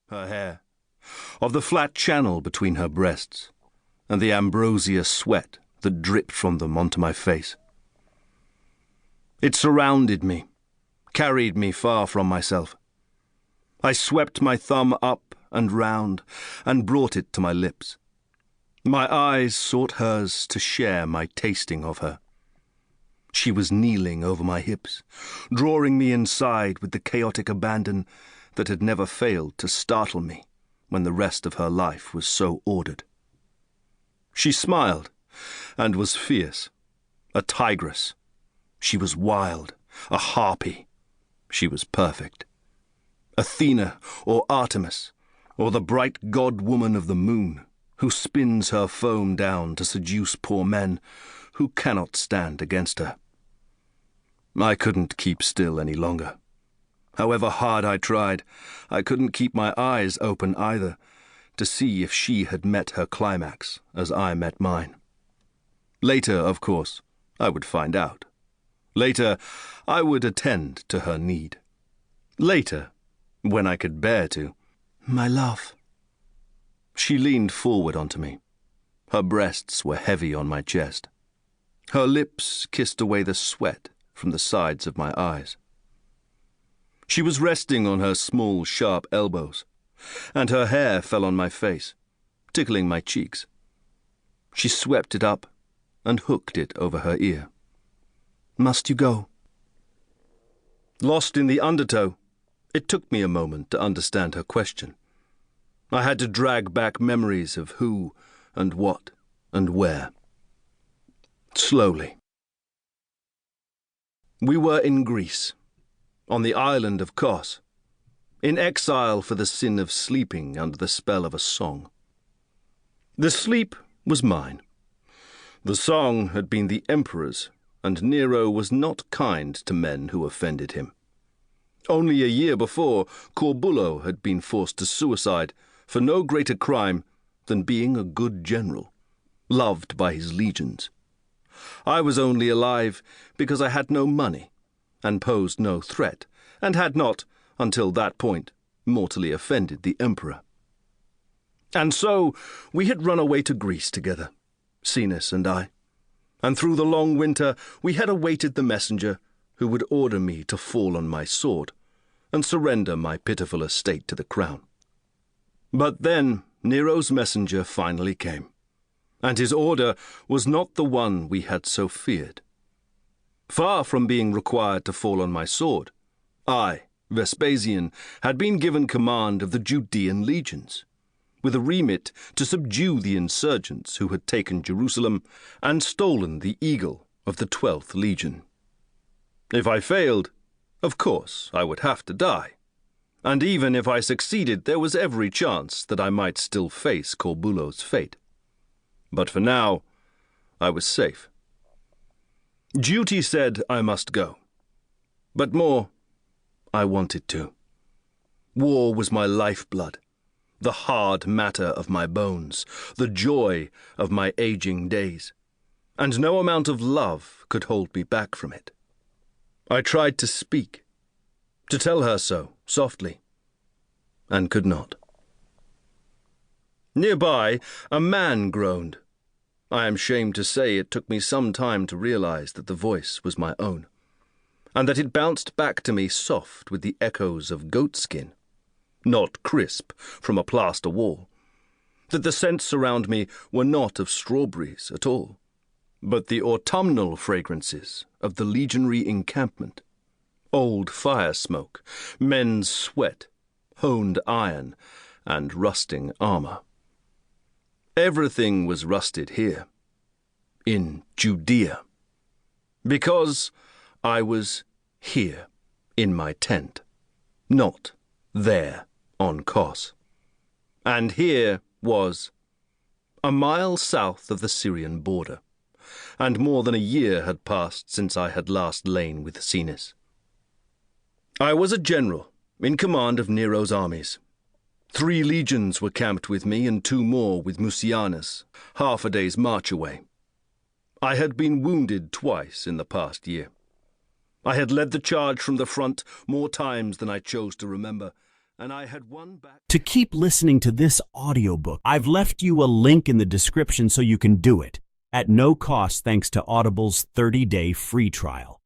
her hair, of the flat channel between her breasts, and the ambrosia sweat that dripped from them onto my face. It surrounded me, carried me far from myself. I swept my thumb up and round and brought it to my lips. My eyes sought hers to share my tasting of her. She was kneeling over my hips, drawing me inside with the chaotic abandon that had never failed to startle me when the rest of her life was so ordered. She smiled and was fierce, a tigress. She was wild, a harpy. She was perfect. Athena or Artemis, or the bright god-woman of the moon, who spins her foam down to seduce poor men who cannot stand against her. I couldn't keep still any longer. However hard I tried, I couldn't keep my eyes open either, to see if she had met her climax as I met mine. Later, of course, I would find out. Later, I would attend to her need. Later, when I could bear to. My love. She leaned forward onto me. Her breasts were heavy on my chest. Her lips kissed away the sweat from the sides of my eyes. She was resting on her small, sharp elbows, and her hair fell on my face, tickling my cheeks. She swept it up and hooked it over her ear. Must you go? Lost in the undertow, it took me a moment to understand her question. I had to drag back memories of who and what and where. Slowly. We were in Greece, on the island of Kos, in exile for the sin of sleeping under the spell of a song. The sleep was mine. The song had been the emperor's, and Nero was not kind to men who offended him. Only a year before, Corbulo had been forced to suicide for no greater crime than being a good general, loved by his legions. I was only alive because I had no money, and posed no threat, and had not, until that point, mortally offended the emperor. And so we had run away to Greece together, Cenis and I, and through the long winter we had awaited the messenger who would order me to fall on my sword and surrender my pitiful estate to the crown. But then Nero's messenger finally came, and his order was not the one we had so feared. Far from being required to fall on my sword, I, Vespasian, had been given command of the Judean legions, with a remit to subdue the insurgents who had taken Jerusalem and stolen the eagle of the 12th Legion. If I failed, of course I would have to die, and even if I succeeded, there was every chance that I might still face Corbulo's fate. But for now, I was safe. Duty said I must go, but more, I wanted to. War was my lifeblood, the hard matter of my bones, the joy of my aging days, and no amount of love could hold me back from it. I tried to speak, to tell her so, softly, and could not. Nearby, a man groaned. I am ashamed to say it took me some time to realize that the voice was my own, and that it bounced back to me soft with the echoes of goatskin, not crisp from a plaster wall, that the scents around me were not of strawberries at all, but the autumnal fragrances of the legionary encampment, old fire smoke, men's sweat, honed iron, and rusting armor. Everything was rusted here, in Judea, because I was here in my tent, not there on Kos. And here was a mile south of the Syrian border, and more than a year had passed since I had last lain with Cenis. I was a general in command of Nero's armies. 3 legions were camped with me and 2 more with Mucianus, half a day's march away. I had been wounded twice in the past year. I had led the charge from the front more times than I chose to remember, and I had won back. To keep listening to this audiobook, I've left you a link in the description so you can do it at no cost thanks to Audible's 30-day free trial.